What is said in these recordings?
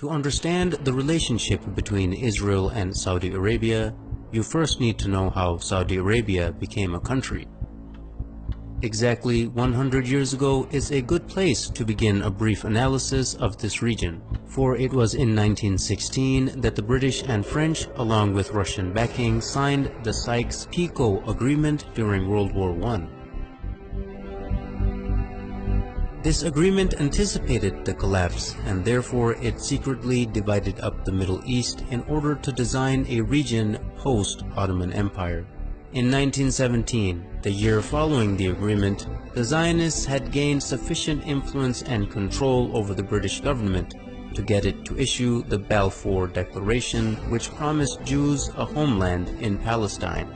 To understand the relationship between Israel and Saudi Arabia, you first need to know how Saudi Arabia became a country. Exactly 100 years ago is a good place to begin a brief analysis of this region, for it was in 1916 that the British and French, along with Russian backing, signed the Sykes-Picot Agreement during World War I. This agreement anticipated the collapse, and therefore it secretly divided up the Middle East in order to design a region post-Ottoman Empire. In 1917, the year following the agreement, the Zionists had gained sufficient influence and control over the British government to get it to issue the Balfour Declaration, which promised Jews a homeland in Palestine.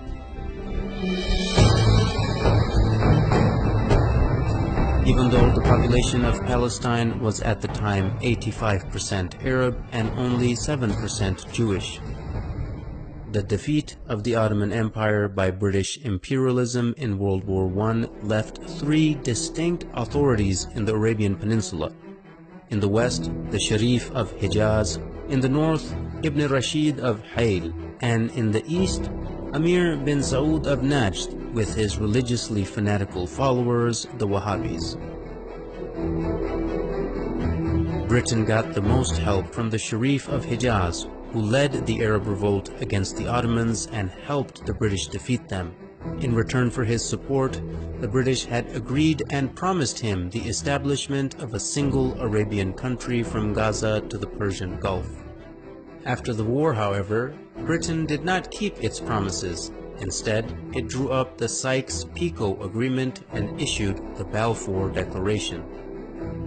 Even though the population of Palestine was at the time 85% Arab and only 7% Jewish. The defeat of the Ottoman Empire by British imperialism in World War I left three distinct authorities in the Arabian Peninsula. In the west, the Sharif of Hijaz; in the north, Ibn Rashid of Hayl; and in the east, Amir bin Saud of Najd with his religiously fanatical followers, the Wahhabis. Britain got the most help from the Sharif of Hijaz, who led the Arab revolt against the Ottomans and helped the British defeat them. In return for his support, the British had agreed and promised him the establishment of a single Arabian country from Gaza to the Persian Gulf. After the war, however, Britain did not keep its promises. Instead, it drew up the Sykes-Picot Agreement and issued the Balfour Declaration.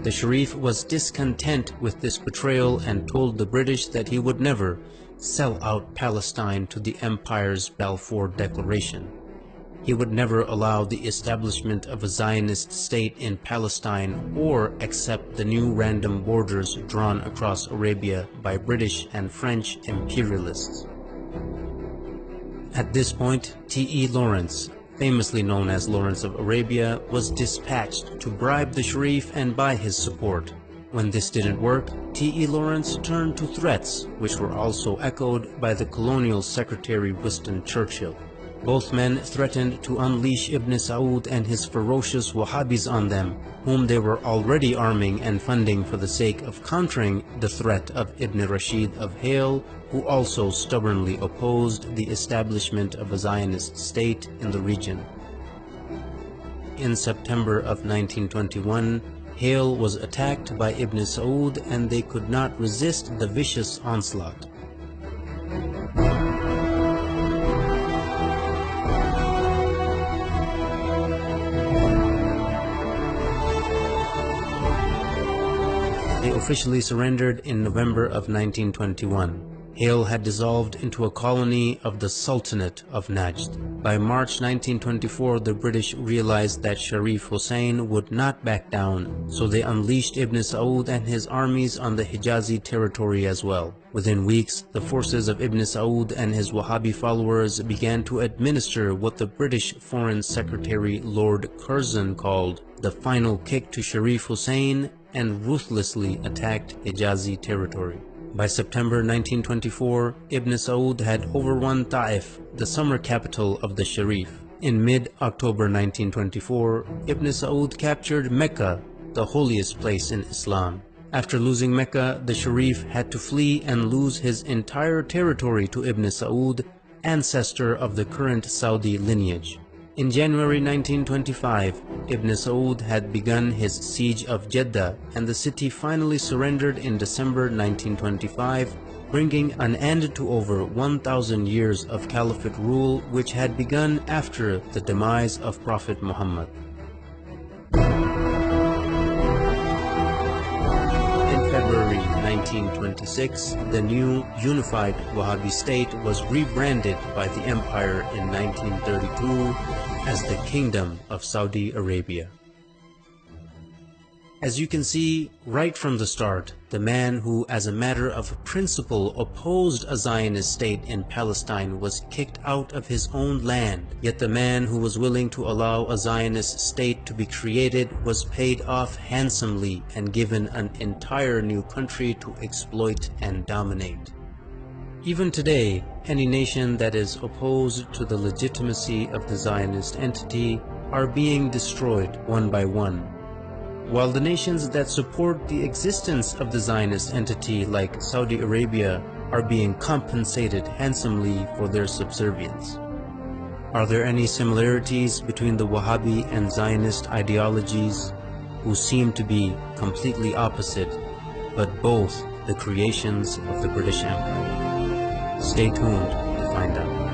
The Sharif was discontent with this betrayal and told the British that he would never sell out Palestine to the Empire's Balfour Declaration. He would never allow the establishment of a Zionist state in Palestine or accept the new random borders drawn across Arabia by British and French imperialists. At this point, T.E. Lawrence, famously known as Lawrence of Arabia, was dispatched to bribe the Sharif and buy his support. When this didn't work, T.E. Lawrence turned to threats, which were also echoed by the colonial secretary Winston Churchill. Both men threatened to unleash Ibn Saud and his ferocious Wahhabis on them, whom they were already arming and funding for the sake of countering the threat of Ibn Rashid of Hayl, who also stubbornly opposed the establishment of a Zionist state in the region. In September of 1921, Hayl was attacked by Ibn Saud and they could not resist the vicious onslaught. They officially surrendered in November of 1921. Hayl had dissolved into a colony of the Sultanate of Najd. By March 1924, the British realized that Sharif Hussein would not back down, so they unleashed Ibn Saud and his armies on the Hijazi territory as well. Within weeks, the forces of Ibn Saud and his Wahhabi followers began to administer what the British Foreign Secretary Lord Curzon called the final kick to Sharif Hussein and ruthlessly attacked Hijazi territory. By September 1924, Ibn Saud had overrun Ta'if, the summer capital of the Sharif. In mid-October 1924, Ibn Saud captured Mecca, the holiest place in Islam. After losing Mecca, the Sharif had to flee and lose his entire territory to Ibn Saud, ancestor of the current Saudi lineage. In January 1925, Ibn Saud had begun his siege of Jeddah, and the city finally surrendered in December 1925, bringing an end to over 1,000 years of caliphate rule which had begun after the demise of Prophet Muhammad. In February 1926, the new unified Wahhabi state was rebranded by the empire in 1932 as the Kingdom of Saudi Arabia. As you can see right from the start, the man who as a matter of principle opposed a Zionist state in Palestine was kicked out of his own land, yet the man who was willing to allow a Zionist state to be created was paid off handsomely and given an entire new country to exploit and dominate. Even today, any nation that is opposed to the legitimacy of the Zionist entity are being destroyed one by one, while the nations that support the existence of the Zionist entity, like Saudi Arabia, are being compensated handsomely for their subservience. Are there any similarities between the Wahhabi and Zionist ideologies, who seem to be completely opposite, but both the creations of the British Empire? Stay tuned to find out.